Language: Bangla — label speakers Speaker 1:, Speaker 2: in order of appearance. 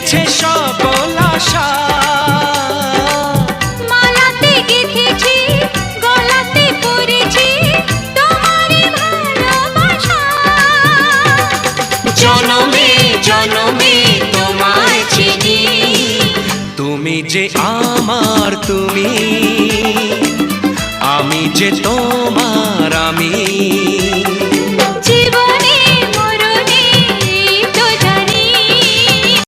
Speaker 1: মিটেছে সকল আশা।
Speaker 2: মালাতে গেঁথেছি, গলাতে পরেছি তোমারই ভালোবাসা।
Speaker 1: জনমে জনমে তোমায় চিনি, তুমি যে আমার তুমি, আমি যে তোমার আমি।
Speaker 2: জীবন